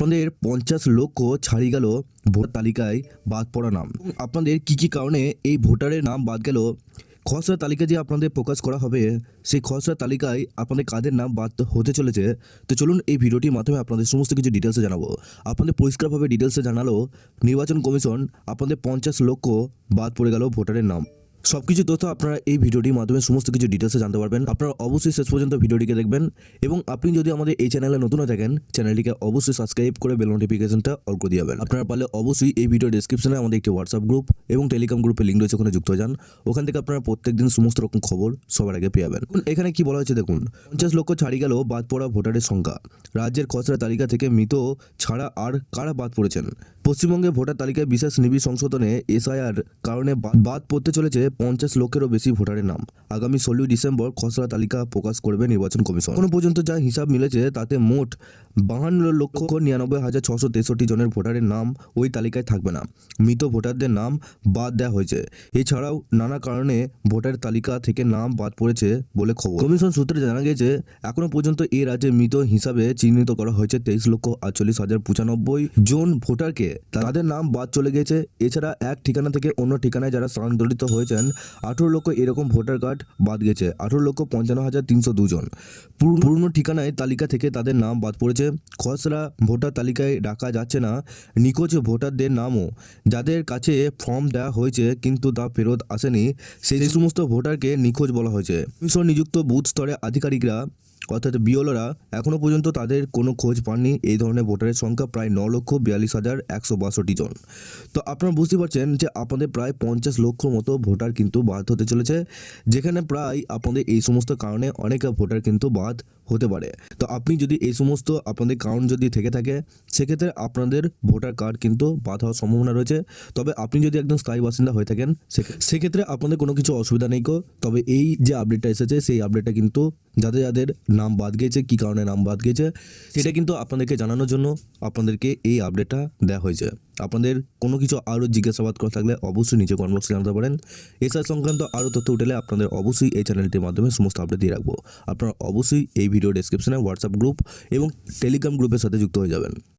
আপনাদের 50 লক্ষ ছাড়িয়ে গেল ভোটার তালিকায় বাদ পড়া নাম। আপনাদের কি কারণে এই ভোটারের নাম বাদ গেল, খসড়া তালিকা যে আপনাদের প্রকাশ করা হবে সেই খসড়া তালিকায় আপনাদের কাদের নাম বাদ হতে চলেছে। তো চলুন এই ভিডিওটির মাধ্যমে আপনাদের সমস্ত কিছু ডিটেলসে জানাবো। আপনাদের পরিষ্কারভাবে ডিটেলসে জানালো নির্বাচন কমিশন আপনাদের 50 লক্ষ বাদ পড়ে গেল ভোটারের নাম। সবকিছু তথ্য আপনারা এই ভিডিওটির মাধ্যমে সমস্ত কিছু ডিটেলসে জানতে পারবেন। আপনারা অবশ্যই শেষ পর্যন্ত ভিডিওটিকে দেখবেন এবং আপনি যদি আমাদের এই চ্যানেলে নতুন হয়ে থাকেন চ্যানেলটিকে অবশ্যই সাবস্ক্রাইব করে বেল নোটিফিকেশনটা অল করে দিবেন। আপনারা পারলে অবশ্যই এই ভিডিও ডেসক্রিপশনে আমাদের একটি হোয়াটসঅ্যাপ গ্রুপ এবং টেলিগ্রাম গ্রুপের লিঙ্ক রয়েছে, ওখানে যুক্ত হয়ে যান। ওখান থেকে আপনারা প্রত্যেকদিন সমস্ত রকম খবর সবার আগে পেয়ে যাবেন। এখানে কি বলা হয়েছে দেখুন, 50 লক্ষ ছাড়িয়ে গেল বাদ পড়া ভোটারের সংখ্যা। রাজ্যের খসড়া তালিকা থেকে মৃত ছাড়া আর কারা বাদ পড়েছেন। পশ্চিমবঙ্গে ভোটার তালিকায় বিশেষ নিবিড় সংশোধনে এসআইআর কারণে বাদ পড়তে চলেছে 50 লক্ষেরও বেশি ভোটারের নাম। আগামী 16 ডিসেম্বর খসড়া তালিকা প্রকাশ করবে নির্বাচন কমিশন। এখনো পর্যন্ত যা হিসাব মিলেছে তাতে মোট 52,99,663 জনের ভোটারের নাম ওই তালিকায় থাকবে না। মৃত ভোটারদের নাম বাদ দেওয়া হয়েছে। এছাড়াও নানা কারণে ভোটার তালিকা থেকে নাম বাদ পড়েছে বলে খবর। কমিশন সূত্রে জানা গেছে এখনো পর্যন্ত এই রাজ্যে মৃত হিসাবে চিহ্নিত করা হয়েছে 23,48,095 জন ভোটারকে, তাদের নাম বাদ চলে গেছে। এছাড়া এক ঠিকানা থেকে অন্য ঠিকানায় যারা স্থানান্তরিত হয়েছেন 18 লক্ষ এরকম ভোটার কার্ড বাদ গেছে। 18,55,302 জন পুরনো ঠিকানায় তালিকা থেকে তাদের নাম বাদ পড়েছে। খসড়া ভোটার তালিকায় রাখা যাচ্ছে না নিখোঁজ ভোটারদের নামও। যাদের কাছে ফর্ম দেওয়া হয়েছে কিন্তু তা ফেরত আসেনি সেই সমস্ত ভোটারকে নিখোঁজ বলা হয়েছে। কমিশন নিযুক্ত বুথ স্তরে আধিকারিকরা অর্থাৎ বিওলরা এখনও পর্যন্ত তাদের কোনো খোঁজ পাননি। এই ধরনের ভোটারের সংখ্যা প্রায় 9,42,162 জন। তো আপনারা বুঝতে পারছেন যে আপনাদের প্রায় 50 লক্ষ মতো ভোটার কিন্তু বাদ হতে চলেছে, যেখানে প্রায় আপনাদের এই সমস্ত কারণে অনেক ভোটার কিন্তু বাদ হতে পারে। তো আপনি যদি এই সমস্ত আপনাদের কারণ যদি থেকে থাকে সেক্ষেত্রে আপনাদের ভোটার কার্ড কিন্তু বাদ হওয়ার সম্ভাবনা রয়েছে। তবে আপনি যদি একদম স্থায়ী বাসিন্দা হয়ে থাকেন সেক্ষেত্রে আপনাদের কোনো কিছু অসুবিধা নেই। তবে এই যে আপডেটটা এসেছে সেই আপডেটটা কিন্তু যাদের নাম বাদ গিয়েছে, কী কারণে নাম বাদ গিয়েছে সেটা কিন্তু আপনাদেরকে জানানোর জন্য আপনাদেরকে এই আপডেটটা দেওয়া হয়েছে। আপনাদের কোনো কিছু আরও জিজ্ঞাসাবাদ করা থাকলে অবশ্যই নিচে কমেন্ট বক্সে জানাতে পারেন। এসআই সংক্রান্ত আরও তথ্য উঠলে আপনাদের অবশ্যই এই চ্যানেলটির মাধ্যমে সমস্ত আপডেট দিয়ে রাখবো। আপনারা অবশ্যই এই ভিডিও ডেসক্রিপশনে হোয়াটসঅ্যাপ গ্রুপ এবং টেলিগ্রাম গ্রুপের সাথে যুক্ত হয়ে যাবেন।